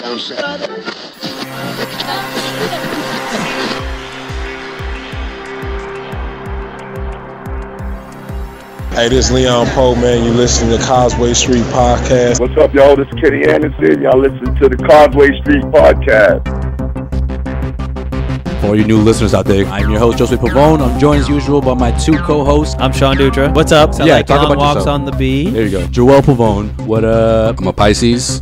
Hey, this is Leon Poe, man. You listen to Causeway Street Podcast. What's up, y'all? This is Kenny Anderson. Y'all listen to the Causeway Street Podcast. For all you new listeners out there, I'm your host, Joseph Pavone. I'm joined as usual by my two co-hosts. I'm Sean Dutra. What's up? Yeah, talk about walks yourself. on the bee. There you go. Joel Pavone. What up? I'm a Pisces.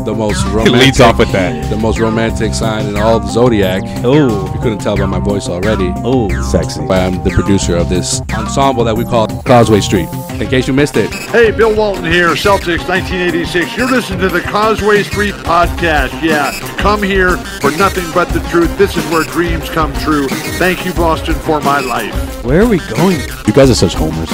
The most romantic. Leads off with that. The most romantic sign in all of the zodiac. Oh, If you couldn't tell by my voice already. oh, Sexy. I'm the producer of this ensemble that we call Causeway Street. In case you missed it. Hey, Bill Walton here, Celtics 1986. You're listening to the Causeway Street Podcast. Yeah, come here for nothing but the truth. This is where dreams come true. Thank you, Boston, for my life. where are we going? You guys are such homers.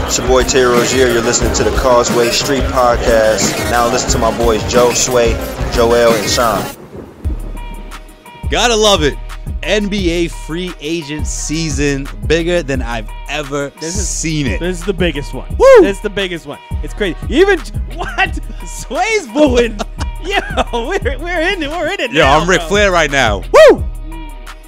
It's your boy Terry Rozier. You're listening to the Causeway Street Podcast. Now listen to my boys Joe, Sway, Joel, and Sean. Gotta love it. NBA free agent season, bigger than I've ever seen it. This is the biggest one. Woo! This is the biggest one. It's crazy. Even what? Sway's booing. Yo, we're in it. We're in it. Yo, now, I'm Ric bro. Flair right now. Woo!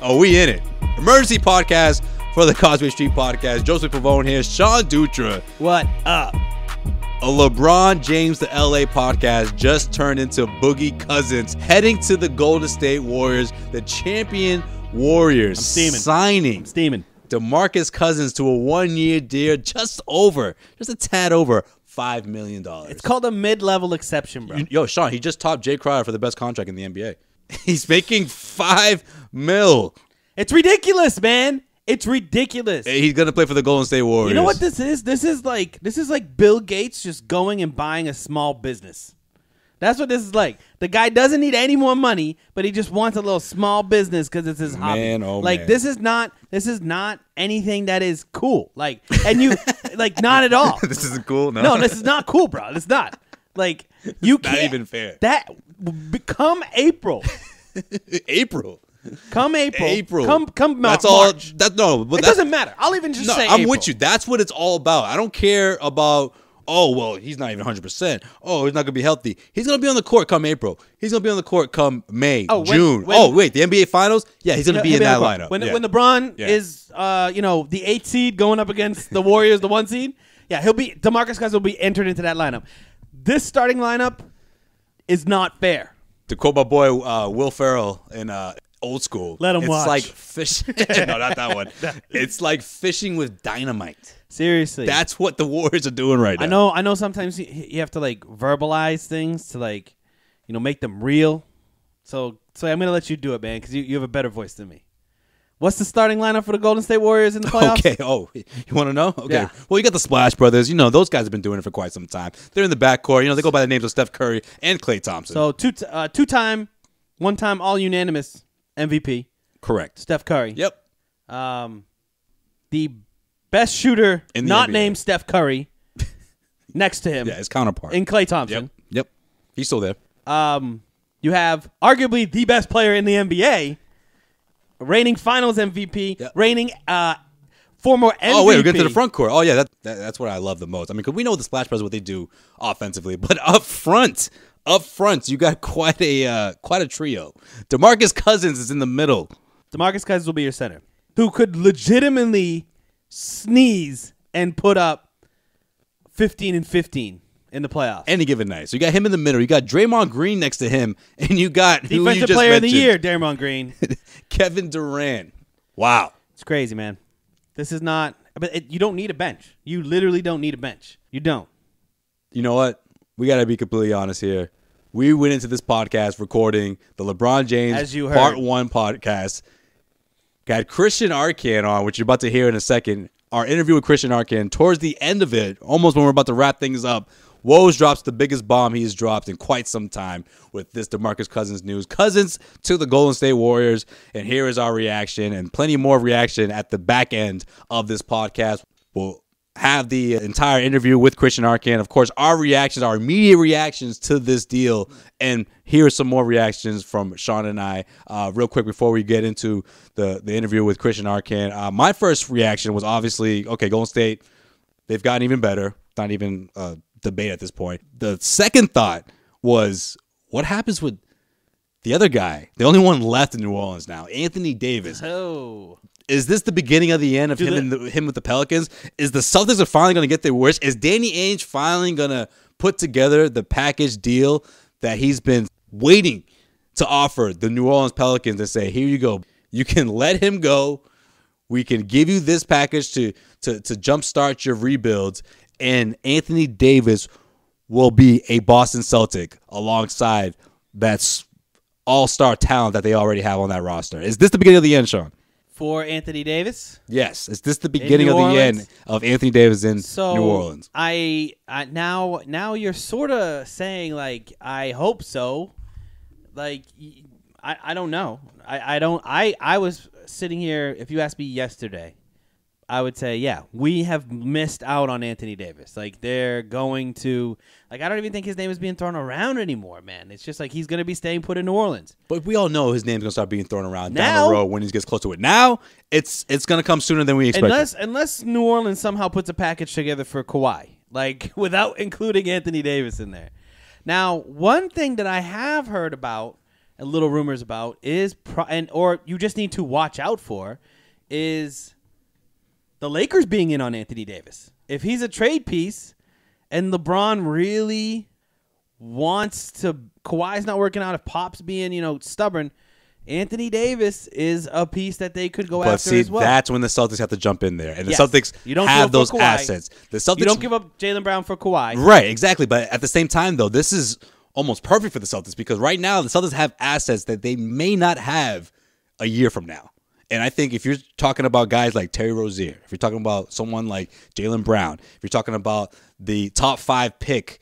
Oh, we in it. Emergency podcast for the Causeway Street Podcast. Joseph Pavone here. Sean Dutra. What up? A LeBron James to LA podcast just turned into Boogie Cousins heading to the Golden State Warriors, the champion Warriors, I'm steaming. signing Steaming. DeMarcus Cousins to a 1-year deal, just a tad over $5 million. It's called a mid-level exception, bro. Yo, Sean, he just topped Jay Crowder for the best contract in the NBA. He's making $5 million. It's ridiculous, man. It's ridiculous. He's gonna play for the Golden State Warriors. You know what this is? This is like Bill Gates just going and buying a small business. That's what this is like. The guy doesn't need any more money, but he just wants a little small business because it's his hobby. Man, oh like man. this is not anything that is cool. Like, and you like not at all. This isn't cool. No, this is not cool, bro. It's not. Like you not can't even fair. That come April. April. Come April. April. Come That's March. all. That no, but It doesn't matter. I'll even just say I'm April. with you. That's what it's all about. I don't care about. Oh well, he's not even 100%. Oh, he's not gonna be healthy. He's gonna be on the court come April. He's gonna be on the court come May, June. Wait, the NBA Finals? Yeah, he's gonna be in that lineup. When LeBron is, the 8th seed going up against the Warriors, the 1 seed. Yeah, DeMarcus Cousins will be entered into that lineup. This starting lineup is not fair. To quote my boy Will Ferrell in Old School, Let him it's watch. like fishing. No, not that one. It's like fishing with dynamite. Seriously, That's what the Warriors are doing right now. I know. Sometimes you have to like verbalize things to like, make them real. So I'm gonna let you do it, man, because you have a better voice than me. What's the starting lineup for the Golden State Warriors in the playoffs? Okay. Oh, you want to know? Okay. Yeah. Well, you got the Splash Brothers. Those guys have been doing it for quite some time. They're in the backcourt. They go by the names of Steph Curry and Klay Thompson. So two-time, one-time all-unanimous MVP. Correct. Steph Curry. Yep. The best shooter In the not NBA. named Steph Curry next to him Yeah, his counterpart. in Klay Thompson. Yep. He's still there. You have arguably the best player in the NBA, reigning Finals MVP, reigning former MVP. Oh, wait, we're getting to the front court. Oh, yeah, that's what I love the most. I mean, because we know the Splash Brothers, what they do offensively, but up front, you got quite a trio. DeMarcus Cousins is in the middle. DeMarcus Cousins will be your center, who could legitimately sneeze and put up 15 and 15 in the playoffs. Any given night. So you got him in the middle. You got Draymond Green next to him, and you got who you Defensive just Player of the mentioned, Year, Draymond Green. Kevin Durant. Wow. It's crazy, man. This is not. But you don't need a bench. You literally don't need a bench. You don't. You know what? We got to be completely honest here. We went into this podcast recording the LeBron James As you heard. Part 1 podcast. Got Christian Arcand on, which you're about to hear in a second. Our interview with Christian Arcand, towards the end of it, almost when we're about to wrap things up, Woj drops the biggest bomb he has dropped in quite some time with this DeMarcus Cousins news. Cousins to the Golden State Warriors, and here is our reaction, and plenty more reaction at the back end of this podcast. We'll have the entire interview with Christian Arcand. Of course, our reactions, our immediate reactions to this deal, and here are some more reactions from Sean and I. Real quick before we get into the interview with Christian Arcand, my first reaction was obviously, okay, Golden State, they've gotten even better. Not even debate at this point. The second thought was what happens with the other guy, the only one left in New Orleans now, Anthony Davis. Oh. Is this the beginning of the end of him with the Pelicans? Is the Celtics are finally going to get their wish? Is Danny Ainge finally going to put together the package deal that he's been waiting to offer the New Orleans Pelicans and say, here you go. You can let him go. We can give you this package to jumpstart your rebuilds. And Anthony Davis will be a Boston Celtic alongside that all-star talent that they already have on that roster. Is this the beginning of the end, Sean? For Anthony Davis? Yes. Is this the beginning of the end of Anthony Davis in New Orleans? I now you're sort of saying, like, I hope so. Like, I don't know. I was sitting here, if you asked me yesterday, I would say, yeah, we have missed out on Anthony Davis. Like, they're going to, like, I don't even think his name is being thrown around anymore, man. It's just like he's going to be staying put in New Orleans. But we all know his name's going to start being thrown around down the road when he gets close to it. Now, it's going to come sooner than we expected. Unless New Orleans somehow puts a package together for Kawhi, like, without including Anthony Davis in there. Now, one thing that I have heard about, and little rumors about, is, or you just need to watch out for, is the Lakers being in on Anthony Davis. If he's a trade piece and LeBron really wants to, Kawhi's not working out, if Pop's being, stubborn, Anthony Davis is a piece that they could go after as well. But see, that's when the Celtics have to jump in there. And the Celtics have those assets. The Celtics, you don't give up Jaylen Brown for Kawhi. Right, exactly. But at the same time, though, this is almost perfect for the Celtics because right now the Celtics have assets that they may not have a year from now. And I think if you're talking about guys like Terry Rozier, if you're talking about someone like Jaylen Brown, if you're talking about the top 5 pick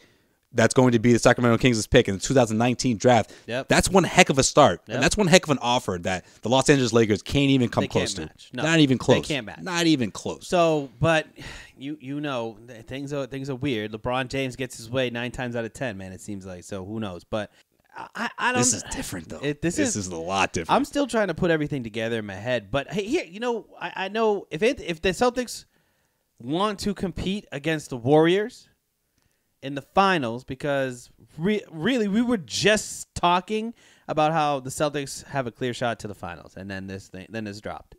that's going to be the Sacramento Kings' pick in the 2019 draft, that's one heck of a start. And that's one heck of an offer that the Los Angeles Lakers can't even come close to. No, not even close. They can't match. Not even close. So, but you know, things are weird. LeBron James gets his way 9 times out of 10, man, it seems like. So who knows? But I don't. This is different, though. This is a lot different. I'm still trying to put everything together in my head. But hey, here, I know if the Celtics want to compete against the Warriors in the finals, because really we were just talking about how the Celtics have a clear shot to the finals, and then this dropped.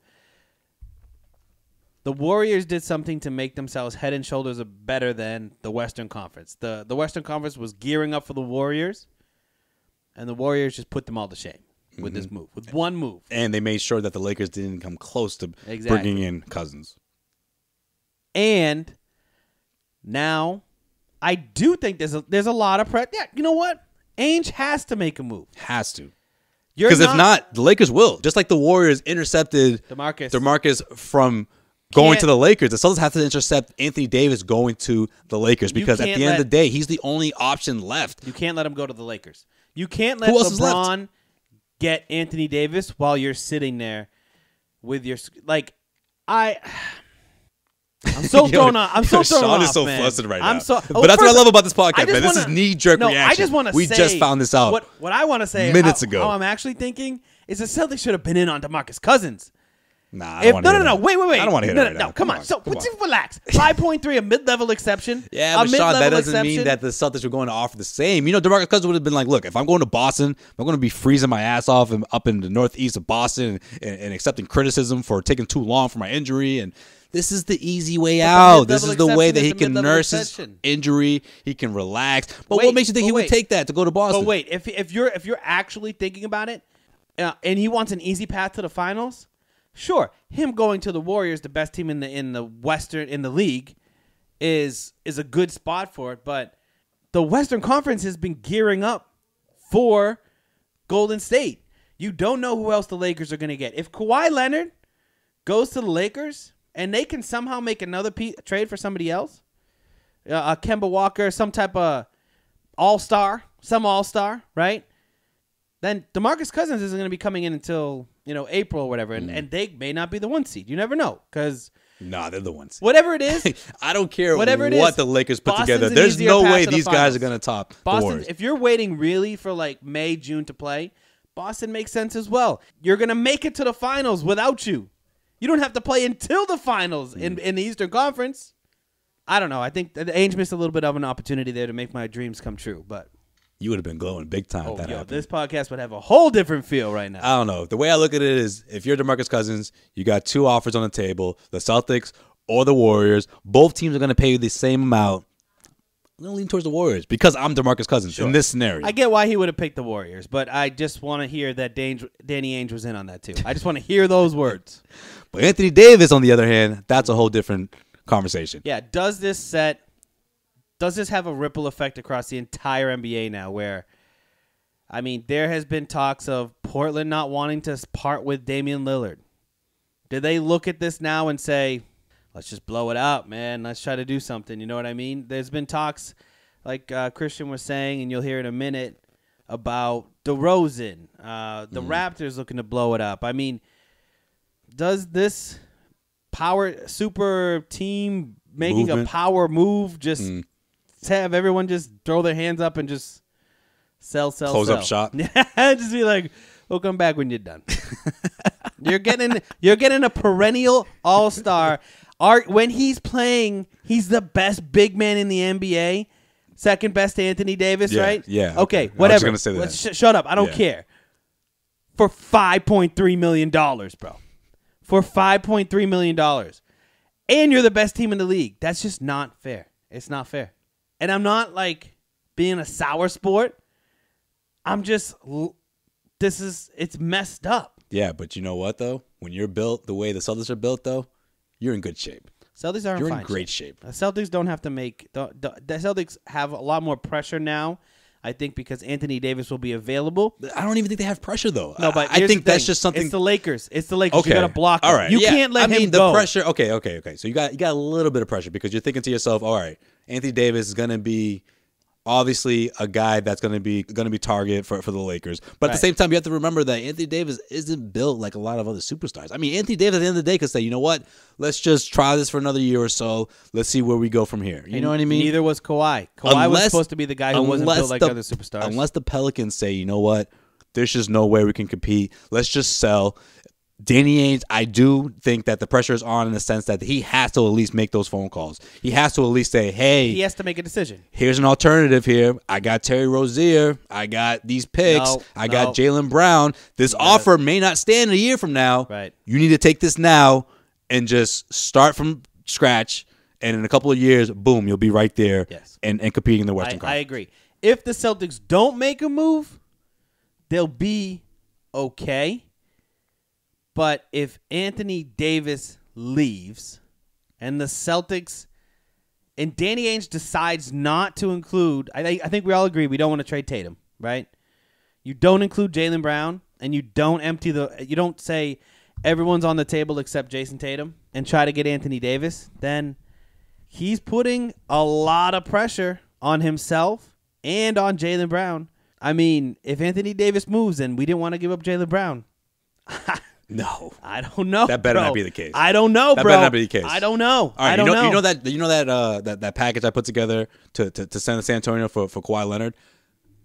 The Warriors did something to make themselves head and shoulders better than the Western Conference. The Western Conference was gearing up for the Warriors. And the Warriors just put them all to shame with this move, with one move. And they made sure that the Lakers didn't come close to bringing in Cousins. And now I do think there's a lot of pressure. Yeah, you know what? Ainge has to make a move. Has to. Because if not, the Lakers will. Just like the Warriors intercepted DeMarcus from going to the Lakers. The Celtics have to intercept Anthony Davis going to the Lakers because at the end of the day, he's the only option left. You can't let him go to the Lakers. You can't let LeBron get Anthony Davis while you're sitting there with your I'm so thrown off. I'm so thrown Sean off. Is so man. flustered right now. But that's what I love about this podcast, man. This is knee-jerk reaction. I just want to say, we just found this out. What I want to say minutes ago. How I'm actually thinking is the Celtics should have been in on DeMarcus Cousins. Nah, I don't want to hear that. Wait. I don't want to hear that right now. Come on. So relax. 5.3, a mid-level exception. Yeah, but Sean, that doesn't mean that the Celtics were going to offer the same. DeMarcus Cousins would have been like, look, if I'm going to Boston, I'm going to be freezing my ass off and up in the northeast of Boston and accepting criticism for taking too long for my injury. And this is the easy way out. This is the way that he can nurse his injury. He can relax. But what makes you think he would take that to go to Boston? But wait, if you're actually thinking about it, and he wants an easy path to the finals, sure, him going to the Warriors, the best team in the league, is a good spot for it. But the Western Conference has been gearing up for Golden State. You don't know who else the Lakers are going to get. If Kawhi Leonard goes to the Lakers and they can somehow make another trade for somebody else, Kemba Walker, some type of all-star, right? Then DeMarcus Cousins isn't going to be coming in until April or whatever, and they may not be the 1 seed. You never know, because they're the 1 seed. Whatever it is, I don't care what the Lakers put together. There's no way these guys are going to top Boston. The Warriors. If you're waiting really for like May, June to play, Boston makes sense as well. You're going to make it to the finals without you. You don't have to play until the finals in the Eastern Conference. I don't know. I think the Ainge missed a little bit of an opportunity there to make my dreams come true, but. You would have been glowing big time if that happened. This podcast would have a whole different feel right now. I don't know. The way I look at it is, if you're DeMarcus Cousins, you got two offers on the table: the Celtics or the Warriors. Both teams are going to pay you the same amount. I'm going to lean towards the Warriors because I'm DeMarcus Cousins in this scenario. I get why he would have picked the Warriors, but I just want to hear that Danny Ainge was in on that too. I just want to hear those words. But Anthony Davis, on the other hand, that's a whole different conversation. Yeah, does this have a ripple effect across the entire NBA now where, I mean, there has been talks of Portland not wanting to part with Damian Lillard. Do they look at this now and say, let's just blow it out, man. Let's try to do something. You know what I mean? There's been talks, like Christian was saying, and you'll hear in a minute, about DeRozan. The Raptors looking to blow it up. I mean, does this super team making a power move just have everyone just throw their hands up and just sell, close up shop? Just be like, we'll come back when you're done. You're getting a perennial all-star. When he's playing, he's the best big man in the NBA. Second best to Anthony Davis, right? Yeah. Okay, whatever. I was going to say that. Shut up. I don't care. For $5.3 million, bro. For $5.3 million. And you're the best team in the league. That's just not fair. It's not fair. And I'm not, like, being a sour sport. I'm just, it's messed up. Yeah, but you know what, though? When you're built the way the Celtics are built, though, you're in good shape. Celtics are in great shape. The Celtics don't have to make the Celtics have a lot more pressure now. I think because Anthony Davis will be available. I don't even think they have pressure though. No, but I think that's just something. It's the Lakers. Okay. You got to block. All right. You can't let him the go. Pressure. Okay. So you got a little bit of pressure because you're thinking to yourself, all right, Anthony Davis is going to be obviously a guy that's going to be target for the Lakers. But at the same time, you have to remember that Anthony Davis isn't built like a lot of other superstars. I mean, Anthony Davis at the end of the day could say, you know what? Let's just try this for another year or so. Let's see where we go from here. You know what I mean? Neither was Kawhi. Kawhi was supposed to be the guy who wasn't built like other superstars. Unless the Pelicans say, you know what? There's just no way we can compete. Let's just sell. Danny Ainge, I do think that the pressure is on in the sense that he has to at least make those phone calls. He has to at least say, hey. He has to make a decision. Here's an alternative here. I got Terry Rozier. I got these picks. I got Jaylen Brown. This offer may not stand a year from now. Right. You need to take this now and just start from scratch. And in a couple of years, boom, you'll be right there and competing in the Western Conference. I agree. If the Celtics don't make a move, they'll be okay. But if Anthony Davis leaves and the Celtics and Danny Ainge decides not to include, I think we all agree we don't want to trade Tatum, right? You don't include Jaylen Brown and you don't say everyone's on the table except Jason Tatum and try to get Anthony Davis, then he's putting a lot of pressure on himself and on Jaylen Brown. I mean, if Anthony Davis moves and we didn't want to give up Jaylen Brown, no, I don't know. That better not be the case. I don't know, bro. That better not be the case. I don't know. All right, I don't know. You know that package I put together to send to San Antonio for Kawhi Leonard.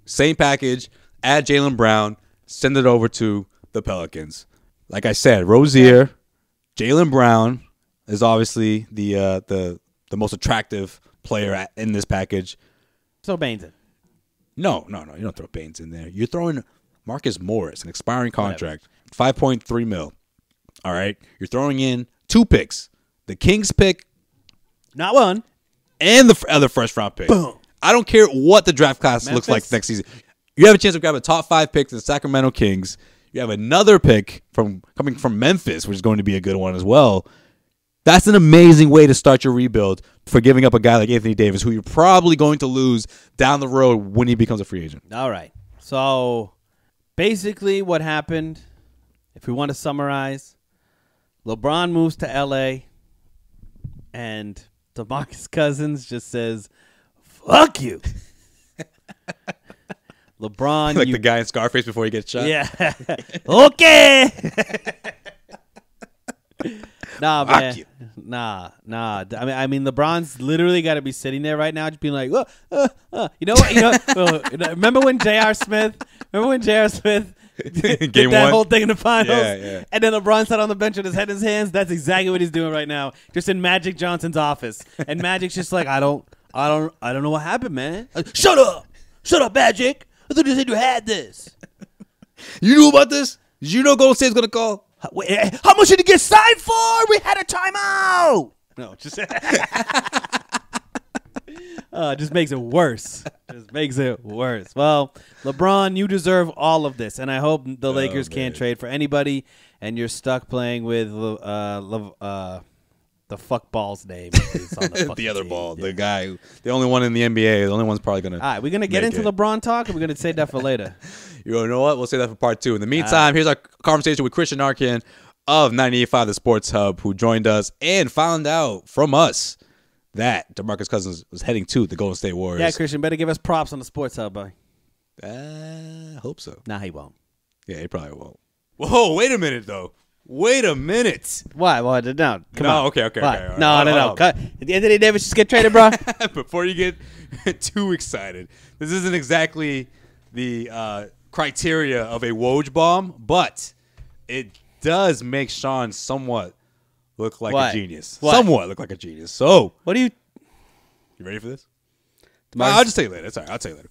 Same package. Add Jaylen Brown. Send it over to the Pelicans. Like I said, Rozier, Jaylen Brown is obviously the most attractive player in this package. So Baines in. No. You don't throw Baines in there. You're throwing Marcus Morris, an expiring contract, $5.3 million. All right, you're throwing in 2 picks: the Kings pick, not one, and the other first-round pick. Boom. I don't care what the draft class looks like next season. You have a chance to grab a top 5 pick to the Sacramento Kings. You have another pick coming from Memphis, which is going to be a good one as well. That's an amazing way to start your rebuild for giving up a guy like Anthony Davis, who you're probably going to lose down the road when he becomes a free agent. All right. So basically what happened, if we want to summarize, LeBron moves to L.A. and DeMarcus Cousins just says, fuck you. LeBron. Like the guy in Scarface before he gets shot? Yeah. Okay. Nah, man. You. Nah. I mean, LeBron's literally got to be sitting there right now, just being like, you know what? Remember when J.R. Smith did Game that one? whole thing in the finals? Yeah. And then LeBron sat on the bench with his head in his hands. That's exactly what he's doing right now, just in Magic Johnson's office. And Magic's just like, I don't know what happened, man. Shut up, Magic. I thought you said you had this. You knew about this? Did you know Golden State's going to call? Wait, how much did he get signed for? We had a timeout. No, just just makes it worse. Just makes it worse. Well, LeBron, you deserve all of this, and I hope the Lakers can't trade for anybody, and you're stuck playing with the fuckball's name. The other ball, the guy, the only one in the NBA, the only one's probably going to. All right, we're going to get into LeBron talk, or we're going to save that for later? You know what? We'll save that for part 2. In the meantime, here's our conversation with Christian Arcand of 98.5 The Sports Hub, who joined us and found out from us that DeMarcus Cousins was heading to the Golden State Warriors. Yeah, Christian, better give us props on the Sports Hub, boy. I hope so. Nah, he won't. Yeah, he probably won't. Whoa, wait a minute, though. Wait a minute. Why? Well, no, come on. Okay. What? Right. No. Did Anthony Davis just get traded, bro? Before you get too excited, this isn't exactly the criteria of a Woj bomb, but it does make Sean somewhat look like a genius. What? Somewhat look like a genius. So, What do you... you ready for this? I'll just tell you later. It's all right. I'll tell you later.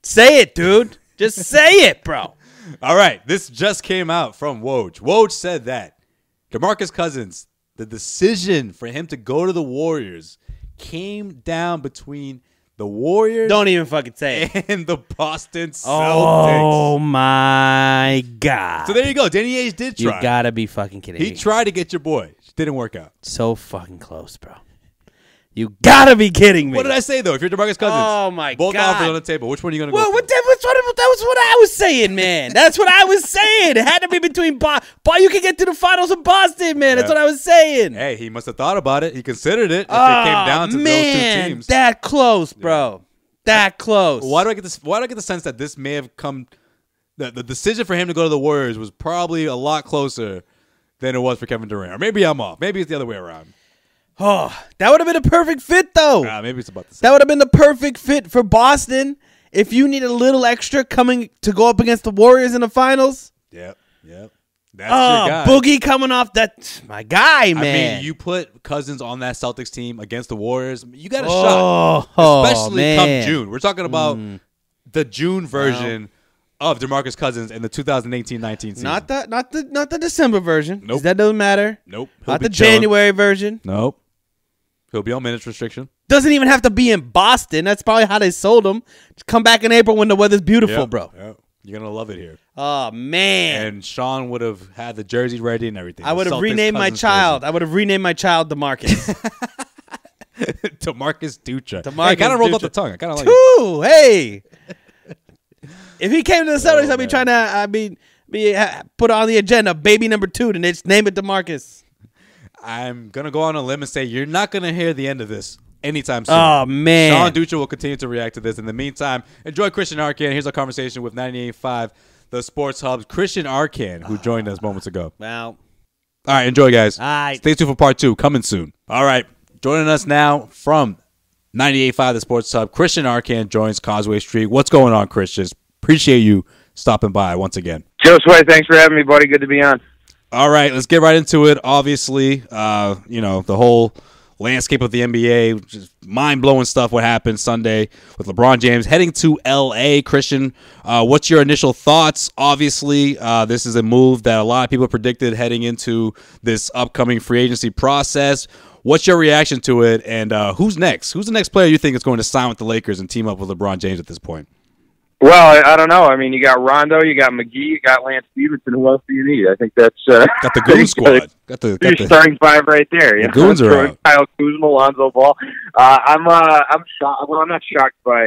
Say it, dude. Just say it, bro. All right. This just came out from Woj. Woj said that DeMarcus Cousins, the decision for him to go to the Warriors came down between the Warriors Don't even fucking say it. and the Boston Celtics. Oh, my God. So there you go. Danny Ainge did try. You gotta be fucking kidding me. He tried to get your boy. Didn't work out. So fucking close, bro. You gotta be kidding me. What did I say, though? If you're DeMarcus Cousins, Oh, my both God. offers on the table. Which one are you going to Well, go for? that was what I was saying, man. That's what I was saying. It had to be between you can get to the finals of Boston, man. That's Yeah. what I was saying. Hey, he must have thought about it. He considered it if it came down to those two teams. That close, bro. That close. Why do I get this? Why do I get the sense that this may have come? The decision for him to go to the Warriors was probably a lot closer than it was for Kevin Durant. Or maybe I'm off. Maybe it's the other way around. Oh, that would have been a perfect fit, though. Maybe it's about the same. That would have been the perfect fit for Boston. If you need a little extra coming to go up against the Warriors in the finals. Yep. That's your guy. Boogie coming off that. My guy, man. I mean, you put Cousins on that Celtics team against the Warriors, you got a shot. Especially man. come June. We're talking about the June version of DeMarcus Cousins in the 2018-19 season. Not the December version. Nope. That doesn't matter. Nope. He'll Not be the chilling. January version. Nope. He'll be on minutes restriction. Doesn't even have to be in Boston. That's probably how they sold him. Just come back in April when the weather's beautiful, bro. Yep. You're going to love it here. Oh, man. And Sean would have had the jersey ready and everything. I would have Celtics renamed my Cousins child. I would have renamed my child DeMarcus. jersey. DeMarcus Dutra. DeMarcus Hey, kind of rolled off Dutra. the tongue. I kind of like it. Ooh, hey. If he came to the Celtics, I'd be trying to put on the agenda baby number 2, and just name it DeMarcus. I'm going to go on a limb and say you're not going to hear the end of this anytime soon. Oh, man. Sean Dutra will continue to react to this. In the meantime, enjoy Christian Arcand. Here's our conversation with 98.5 The Sports Hub's Christian Arcand, who joined us moments ago. Well, All right, enjoy, guys. all right. Stay tuned for part 2, coming soon. All right, joining us now from 98.5 The Sports Hub, Christian Arcand joins Causeway Street. What's going on, Christian? Appreciate you stopping by once again. Joe Sway, thanks for having me, buddy. Good to be on. All right, let's get right into it. Obviously, the whole landscape of the NBA, just mind-blowing stuff what happened Sunday with LeBron James heading to L.A. Christian, what's your initial thoughts? Obviously, this is a move that a lot of people predicted heading into this upcoming free agency process. What's your reaction to it, and who's next? Who's the next player you think is going to sign with the Lakers and team up with LeBron James at this point? Well, I don't know. I mean, you got Rondo, you got McGee, you got Lance Stevenson. Who else do you need? I think that's Got the Goon squad. Got your starting 5 right there. The Goons are out. Kyle Kuzma, Lonzo Ball. I'm shocked. Well, I'm not shocked by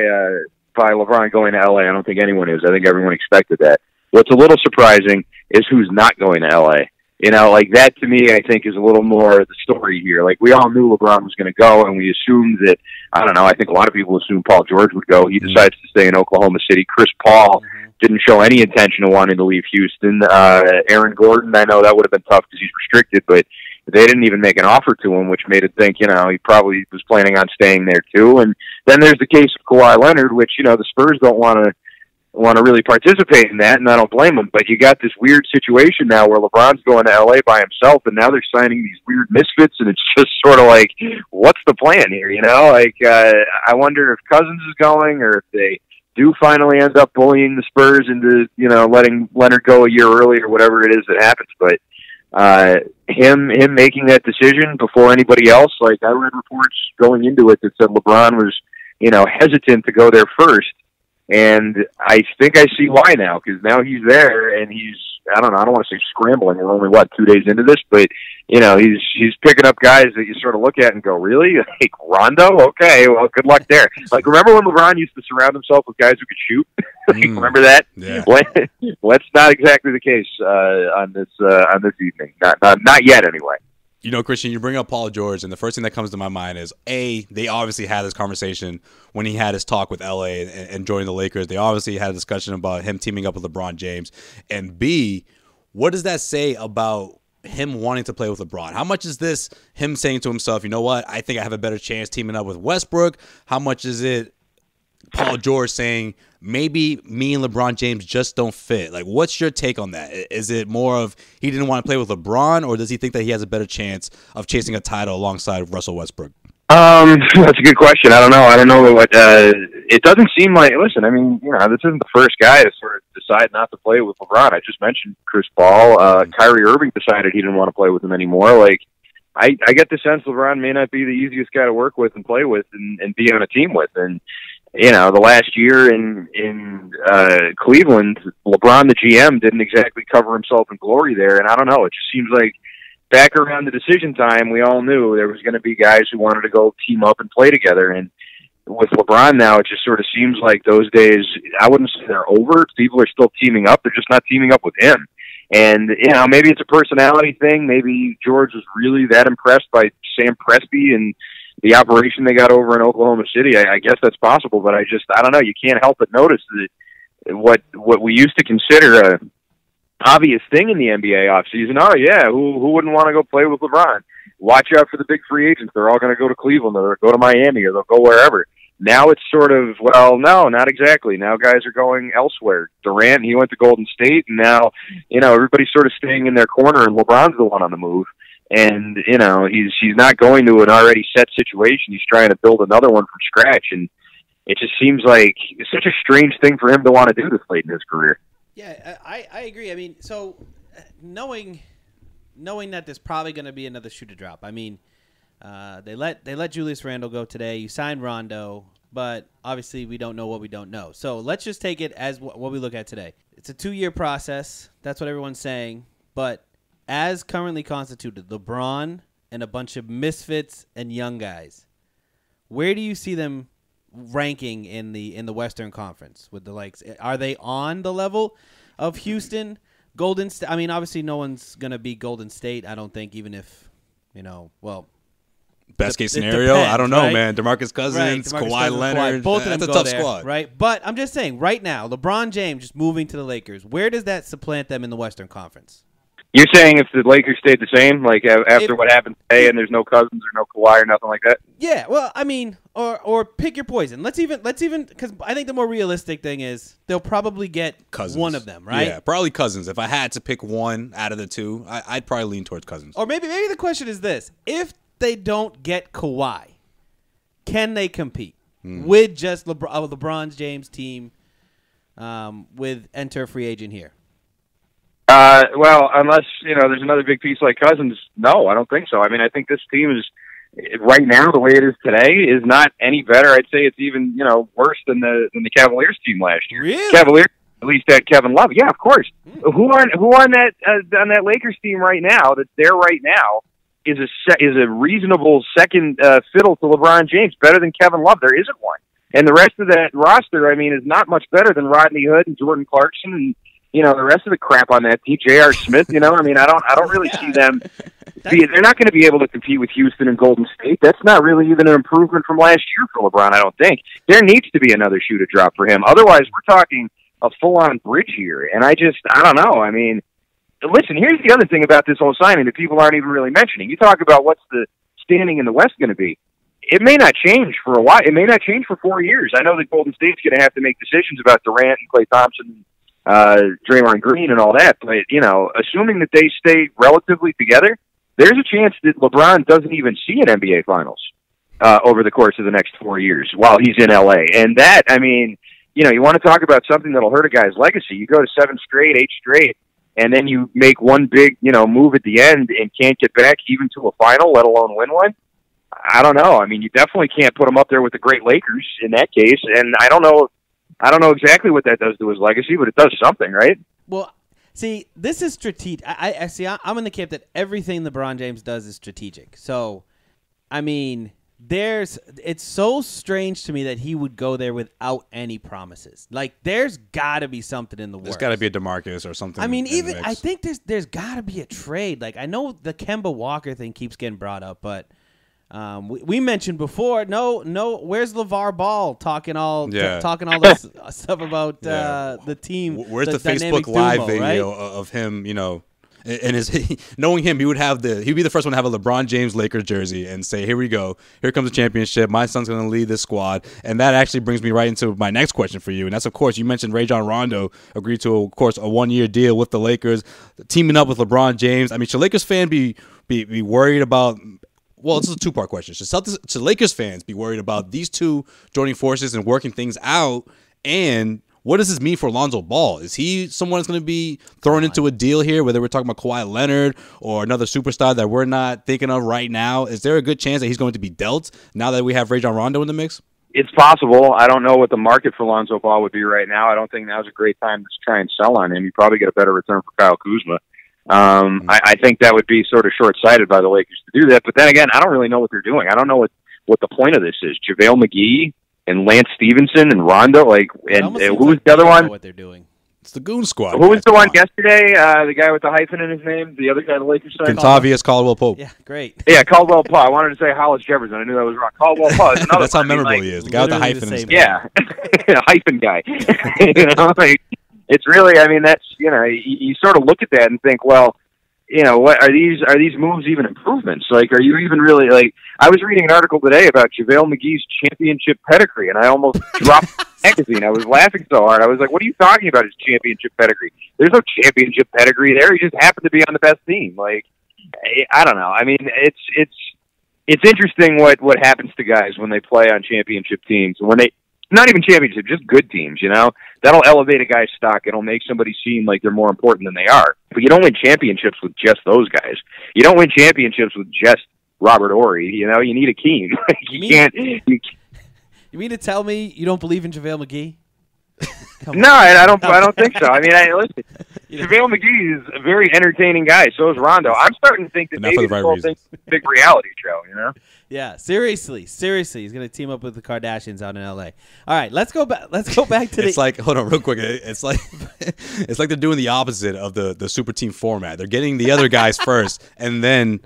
LeBron going to LA. I don't think anyone is. I think everyone expected that. What's a little surprising is who's not going to LA. You know, like that to me, I think is a little more the story here. Like we all knew LeBron was going to go, and we assumed that. I don't know. I think a lot of people assumed Paul George would go. He decides to stay in Oklahoma City. Chris Paul didn't show any intention of wanting to leave Houston. Aaron Gordon, I know that would have been tough because he's restricted, but they didn't even make an offer to him, which made it think, he probably was planning on staying there too. And then there's the case of Kawhi Leonard, which, the Spurs don't want to really participate in that, and I don't blame them. But you got this weird situation now where LeBron's going to LA by himself, and now they're signing these weird misfits, and it's just sort of like, what's the plan here? I wonder if Cousins is going, or if they do finally end up bullying the Spurs into, letting Leonard go a year early or whatever it is that happens. But him making that decision before anybody else, like I read reports going into it that said LeBron was, hesitant to go there first. And I think I see why now, because now he's there and he's, I don't want to say scrambling. We're only, 2 days into this, but, he's picking up guys that you sort of look at and go, really? Like Rondo? Okay, well, good luck there. Like, remember when LeBron used to surround himself with guys who could shoot? Remember that? Yeah. Well, that's not exactly the case on this evening. Not yet, anyway. Christian, you bring up Paul George, and the first thing that comes to my mind is, A, they obviously had this conversation when he had his talk with L.A. and joining the Lakers. They obviously had a discussion about him teaming up with LeBron James. And B, what does that say about him wanting to play with LeBron? How much is this him saying to himself, you know what, I think I have a better chance teaming up with Westbrook? How much is it Paul George saying, maybe me and LeBron James just don't fit? Like, what's your take on that? Is it more of he didn't want to play with LeBron, or does he think that he has a better chance of chasing a title alongside Russell Westbrook? That's a good question. I don't know what, it doesn't seem like, listen, I mean, this isn't the first guy to sort of decide not to play with LeBron. I just mentioned Chris Paul. Kyrie Irving decided he didn't want to play with him anymore. Like, I get the sense LeBron may not be the easiest guy to work with and play with and be on a team with. And, the last year in Cleveland, LeBron, the GM, didn't exactly cover himself in glory there. And I don't know, it just seems like back around the decision time, we all knew there was going to be guys who wanted to go team up and play together. And with LeBron now, it just sort of seems like those days, I wouldn't say they're over. People are still teaming up. They're just not teaming up with him. And, maybe it's a personality thing. Maybe George was really that impressed by Sam Presti and the operation they got over in Oklahoma City. I guess that's possible, but I don't know. You can't help but notice that what we used to consider a obvious thing in the NBA offseason. Oh, yeah, who wouldn't want to go play with LeBron? Watch out for the big free agents. They're all going to go to Cleveland or go to Miami or they'll go wherever. Now it's sort of, well, no, not exactly. Now guys are going elsewhere. Durant, he went to Golden State, and now, everybody's sort of staying in their corner, and LeBron's the one on the move. And, he's not going to an already set situation. He's trying to build another one from scratch, and it just seems like it's such a strange thing for him to want to do this late in his career. Yeah, I agree. I mean, so knowing that there's probably going to be another shoe to drop. I mean, they let Julius Randle go today. You signed Rondo, but obviously we don't know what we don't know. So let's just take it as what we look at today. It's a 2-year process. That's what everyone's saying. But as currently constituted, LeBron and a bunch of misfits and young guys, where do you see them ranking in the Western Conference with the likes? Are they on the level of Houston, Golden State? I mean, obviously no one's going to beat Golden State, I don't think, even if, best case scenario, depends, I don't know, right? man. DeMarcus Cousins, Kawhi Leonard, both of them that's a go tough there, squad. Right? But I'm just saying, right now, LeBron James just moving to the Lakers, where does that supplant them in the Western Conference? You're saying if the Lakers stayed the same, like after what happened today, and there's no Cousins or no Kawhi or nothing like that? Yeah, well, I mean, or pick your poison. Let's even because I think the more realistic thing is they'll probably get Cousins. one of them, right? Yeah, probably Cousins. If I had to pick one out of the two, I'd probably lean towards Cousins. Or maybe the question is this: if they don't get Kawhi, can they compete with just LeBron James' team with enter free agent here? Well, unless, there's another big piece like Cousins, no, I don't think so. I mean, I think this team is, right now, the way it is today, is not any better. I'd say it's even, worse than the Cavaliers team last year. Really? Cavaliers at least had Kevin Love. Yeah, of course. Who on that Lakers team right now, that's there right now, is a reasonable second fiddle to LeBron James, better than Kevin Love? There isn't one. And the rest of that roster, I mean, is not much better than Rodney Hood and Jordan Clarkson and, the rest of the crap on that team, J.R. Smith, I mean, I don't really see them. They're not going to be able to compete with Houston and Golden State. That's not really even an improvement from last year for LeBron, I don't think. There needs to be another shoe to drop for him. Otherwise, we're talking a full-on bridge here. And I don't know. I mean, listen, here's the other thing about this whole signing that people aren't even really mentioning. You talk about what's the standing in the West going to be. It may not change for a while. It may not change for 4 years. I know that Golden State's going to have to make decisions about Durant and Klay Thompson, Draymond Green and all that, but assuming that they stay relatively together, there's a chance that LeBron doesn't even see an NBA Finals over the course of the next 4 years while he's in LA. And that, I mean, you want to talk about something that'll hurt a guy's legacy. You go to 7 straight, 8 straight, and then you make one big, move at the end and can't get back even to a final, let alone win one. I don't know. I mean, you definitely can't put him up there with the great Lakers in that case. And I don't know exactly what that does to his legacy, but it does something, right? Well, see, this is strategic. I see. I'm in the camp that everything LeBron James does is strategic. So, I mean, it's so strange to me that he would go there without any promises. Like, there's got to be something in the works. There's got to be a DeMarcus or something. I mean, I think there's got to be a trade. Like, I know the Kemba Walker thing keeps getting brought up, but we mentioned before. No, where's LeVar Ball talking all this stuff about the team? Where's the Facebook Live video of him? And knowing him, he'd be the first one to have a LeBron James Lakers jersey and say, "Here we go. Here comes the championship. My son's going to lead this squad." And that actually brings me right into my next question for you. And that's, of course, you mentioned Rajon Rondo agreed to, of course, a 1-year deal with the Lakers, teaming up with LeBron James. I mean, should Lakers fans be worried about? Well, this is a two-part question. Should Lakers fans be worried about these two joining forces and working things out? And what does this mean for Lonzo Ball? Is he someone that's going to be thrown into a deal here, whether we're talking about Kawhi Leonard or another superstar that we're not thinking of right now? Is there a good chance that he's going to be dealt now that we have Rajon Rondo in the mix? It's possible. I don't know what the market for Lonzo Ball would be right now. I don't think now's a great time to try and sell on him. You probably get a better return for Kyle Kuzma. I think that would be sort of short-sighted by the Lakers to do that. But then again, I don't really know what they're doing. I don't know what the point of this is. JaVale McGee and Lance Stevenson and Rondo, and who's the other one? What they're doing? It's the Goon Squad. Who was the one yesterday? The guy with the hyphen in his name, the other guy the Lakers signed. Contavious Caldwell Pope. Yeah, great. Yeah, Caldwell Pope. I wanted to say Hollis Jefferson. I knew that was wrong. Caldwell Pope. Is another That's how memorable he is. The guy with the hyphen in his name. Yeah, hyphen guy. It's really. I mean, that's you sort of look at that and think, well, what are these moves even improvements? Like, are you even really like? I was reading an article today about JaVale McGee's championship pedigree, and I almost dropped the magazine. I was laughing so hard. I was like, "What are you talking about? His championship pedigree? There's no championship pedigree there. He just happened to be on the best team." Like, I don't know. I mean, it's interesting what happens to guys when they play on championship teams, when they. Not even championship, just good teams, That'll elevate a guy's stock. It'll make somebody seem like they're more important than they are. But you don't win championships with just those guys. You don't win championships with just Robert Horry. You need a team. You mean to tell me you don't believe in JaVale McGee? No, I don't think so. I mean, listen, JaVale McGee is a very entertaining guy. So is Rondo. I'm starting to think that maybe this whole thing's a big reality show, Yeah, seriously, he's going to team up with the Kardashians out in L.A. All right, let's go back. Let's go back to It's like, hold on, real quick. It's like they're doing the opposite of the super team format. They're getting the other guys first, and then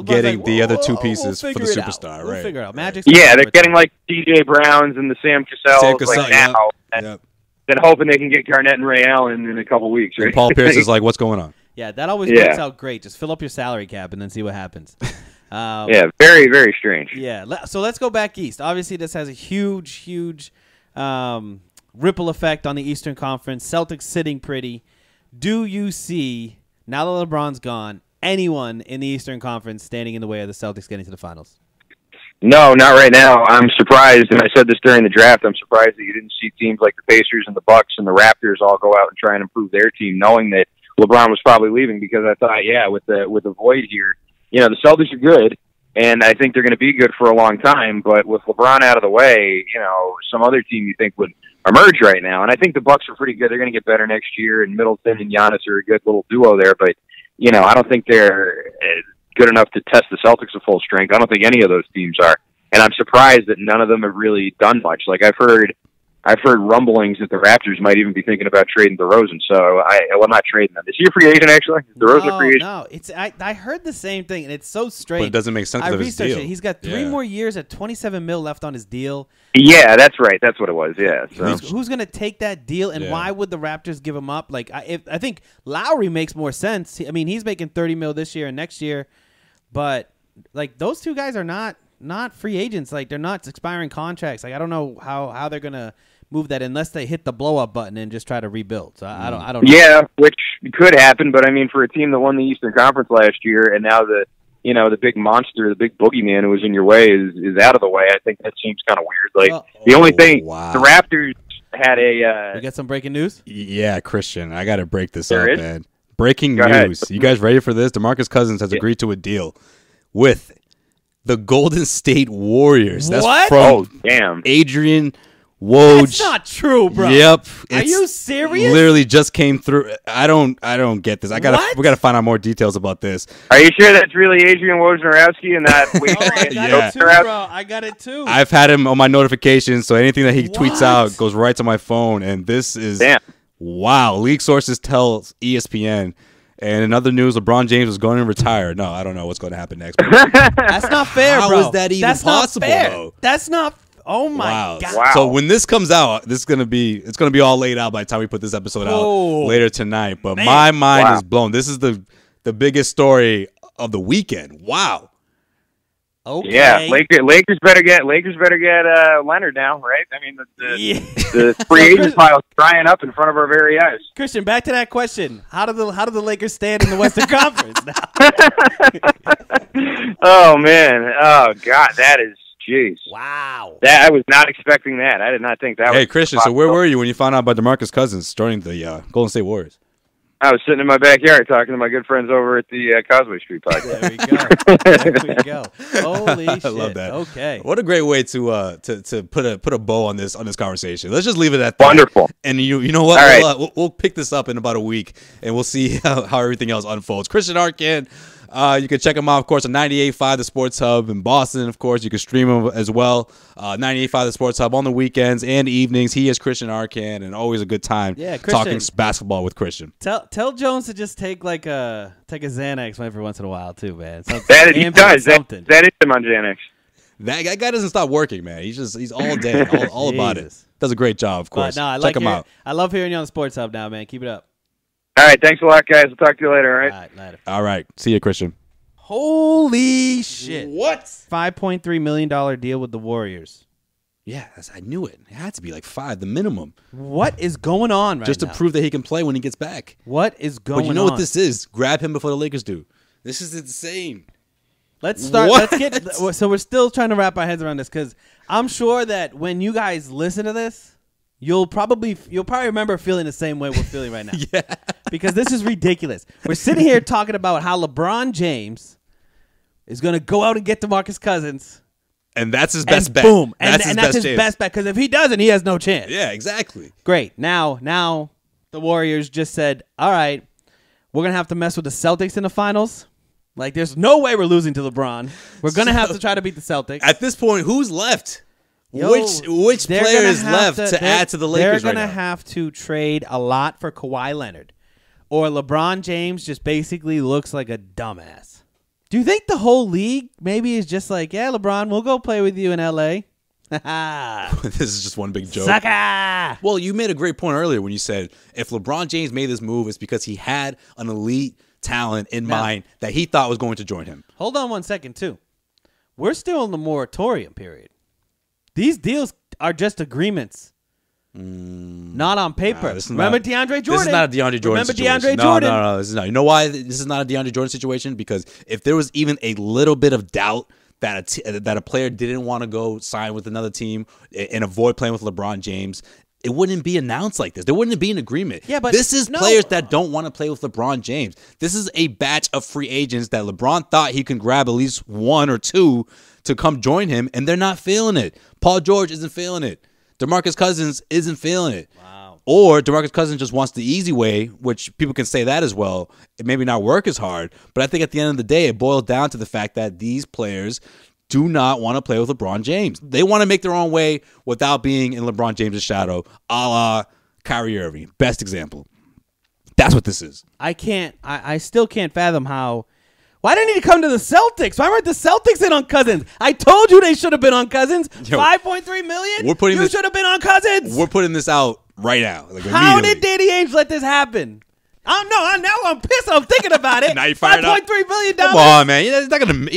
getting the other two pieces for the superstar. We'll figure it out. Magic's they're getting like T.J. Browns and the Sam Cassell like now. Yep. Then hoping they can get Garnett and Ray Allen in a couple weeks, right? And Paul Pierce is like, what's going on? Yeah, that always works out great. Just fill up your salary cap and then see what happens. Yeah, very, very strange. Yeah, so let's go back east. Obviously, this has a huge ripple effect on the Eastern Conference. Celtics sitting pretty. Do you see, now that LeBron's gone, anyone in the Eastern Conference standing in the way of the Celtics getting to the finals? No, not right now. I'm surprised, and I said this during the draft, I'm surprised that you didn't see teams like the Pacers and the Bucks and the Raptors all go out and try and improve their team, knowing that LeBron was probably leaving, because I thought, with the void here, the Celtics are good, and I think they're going to be good for a long time, but with LeBron out of the way, some other team you think would emerge right now, and I think the Bucks are pretty good. They're going to get better next year, and Middleton and Giannis are a good little duo there, but, I don't think they're good enough to test the Celtics at full strength. I don't think any of those teams are, and I'm surprised that none of them have really done much. Like I've heard rumblings that the Raptors might even be thinking about trading DeRozan. So I'm not trading them. Is he a free agent actually? Is DeRozan a free agent? No, I heard the same thing, and it's so strange. But it doesn't make sense. I researched it. He's got 3 more years at $27 million left on his deal. Yeah, that's right. That's what it was. Yeah. So. Who's going to take that deal, and why would the Raptors give him up? Like I think Lowry makes more sense. I mean, he's making $30 million this year and next year. But like those two guys are not free agents. Like they're not expiring contracts. Like I don't know how they're gonna move that unless they hit the blow up button and just try to rebuild. So I don't know. Yeah, which could happen. But I mean, for a team that won the Eastern Conference last year, and now the big monster, the big boogeyman who was in your way is out of the way. I think that seems kind of weird. Like the only thing the Raptors had a. You got some breaking news? Yeah, Christian, I got to break this There up, is? man. Breaking Go ahead. news. You guys ready for this? DeMarcus Cousins has agreed to a deal with the Golden State Warriors. That's What? from Oh, damn. Adrian Woj. That's not true, bro. Yep. Are It's you serious? Literally just came through. I don't get this. We gotta find out more details about this. Are you sure that's really Adrian Wojnarowski and not Oh, I got Yeah. it too, bro. I got it too. I've had him on my notifications, so anything that he tweets What? out goes right to my phone. And this is Damn. wow. League sources tell ESPN. And in other news, LeBron James is going to retire. No, I don't know what's going to happen next. That's not fair, How bro. is that even That's possible, not fair. though? That's not. Oh my Wow. god. Wow. So when this comes out, it's gonna be all laid out by the time we put this episode Oh, out later tonight. But man. my mind Wow. is blown. This is the biggest story of the weekend. Wow. Okay. Yeah, Lakers better get Leonard now, right? I mean, Yeah. the free agent pile's drying up in front of our very eyes. Christian, back to that question. How do the Lakers stand in the Western Conference now? Oh man, oh god, that is jeez. Wow. That I was not expecting that. I did not think that. Hey was Christian, so where were you when you found out about DeMarcus Cousins joining the Golden State Warriors? I was sitting in my backyard talking to my good friends over at the Causeway Street podcast. There we go. There we go. Holy shit. I love that. Okay. What a great way to put a bow on this conversation. Let's just leave it at that. Wonderful. And you know what? All right. We'll pick this up in about a week, and we'll see how everything else unfolds. Christian Arcand, you can check him out, of course, on 98.5 The Sports Hub in Boston. Of course, you can stream him as well. 98.5 The Sports Hub on the weekends and evenings. He is Christian Arcand, and always a good time talking basketball with Christian. Tell Jones to just take a Xanax every once in a while too, man. That he does. Something. That is him on Xanax. That guy doesn't stop working, man. He's all day, all about it. Jesus. Does a great job, of course. But no, I check him out. I love hearing you on the Sports Hub now, man. Keep it up. All right, thanks a lot, guys. We'll talk to you later. All right. All right, later. All right, see you, Christian. Holy shit. What? $5.3 million deal with the Warriors. Yeah, I knew it. It had to be like 5, the minimum, What is going on right just to now? prove that he can play when he gets back. What is going on? But you know what this is? Grab him before the Lakers do. This is insane. Let's start. What? Let's get. So we're still trying to wrap our heads around this because I'm sure that when you guys listen to this, you'll probably remember feeling the same way we're feeling right now. Yeah. Because this is ridiculous. We're sitting here talking about how LeBron James is going to go out and get DeMarcus Cousins. And that's his best And bet. boom. That's And his that's best his chance. best bet because if he doesn't, he has no chance. Yeah, exactly. Great. Now the Warriors just said, all right, we're going to have to mess with the Celtics in the finals. Like, there's no way we're losing to LeBron. We're going to have to try to beat the Celtics. At this point, who's left? Yo, which they're player gonna is have left to add to the Lakers They're right going to now? have to trade a lot for Kawhi Leonard. Or LeBron James just basically looks like a dumbass. Do you think the whole league maybe is just like, yeah, LeBron, we'll go play with you in L.A.? This is just one big joke. Sucker! Well, you made a great point earlier when you said if LeBron James made this move, it's because he had an elite talent in mind that he thought was going to join him. Hold on one second, too. We're still in the moratorium period. These deals are just agreements. Not on paper. Remember DeAndre Jordan? This is not a DeAndre Jordan Remember situation. DeAndre Jordan? No, this is not. You know why this is not a DeAndre Jordan situation? Because if there was even a little bit of doubt that a player didn't want to go sign with another team and avoid playing with LeBron James, it wouldn't be announced like this. There wouldn't be an agreement. Yeah, but this is no. players that don't want to play with LeBron James. This is a batch of free agents that LeBron thought he can grab at least one or two to come join him, and they're not feeling it. Paul George isn't feeling it. DeMarcus Cousins isn't feeling it. Wow. Or DeMarcus Cousins just wants the easy way, which people can say that as well. It maybe not work as hard, but I think at the end of the day, it boils down to the fact that these players do not want to play with LeBron James. They want to make their own way without being in LeBron James' shadow, a la Kyrie Irving. Best example. That's what this is. I still can't fathom how. Why didn't he come to the Celtics? Why weren't the Celtics in on Cousins? I told you they should have been on Cousins. Yo, $5.3 million? You should have been on Cousins. We're putting this out right now. Like How did immediately. Danny Ainge let this happen? I don't know. Now I'm pissed. I'm thinking about it. Now you fired up. $5.3 million. Come on, man. He's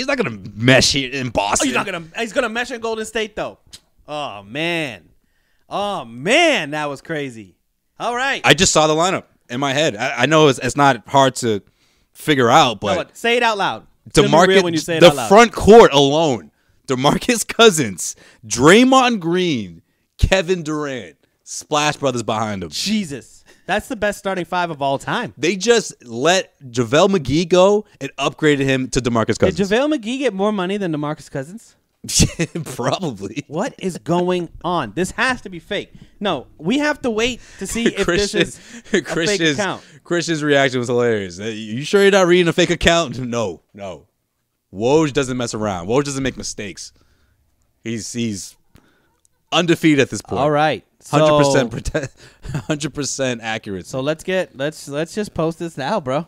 not gonna mesh here in Oh, Boston. he's gonna mesh in Golden State though. Oh man, that was crazy. All right. I just saw the lineup in my head. I know it's not hard to figure out, but No, say it out loud. It's gonna be real when you say it the out loud. front court alone, DeMarcus Cousins, Draymond Green, Kevin Durant, Splash Brothers behind him. Jesus. That's the best starting five of all time. They just let JaVale McGee go and upgraded him to DeMarcus Cousins. Did JaVale McGee get more money than DeMarcus Cousins? Probably. What is going on? This has to be fake. No, we have to wait to see if this is a fake account. Christian's reaction was hilarious. You sure you're not reading a fake account? No. Woj doesn't mess around. Woj doesn't make mistakes. He's undefeated at this point. All right. 100% accurate. So let's just post this now, bro.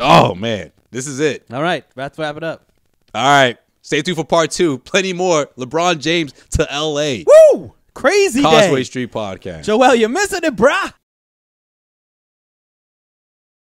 Oh man, this is it. All right, let's wrap it up. All right, stay tuned for part 2. Plenty more. LeBron James to LA. Woo! Crazy Causeway day. Street Podcast. Joel, you're missing it, brah.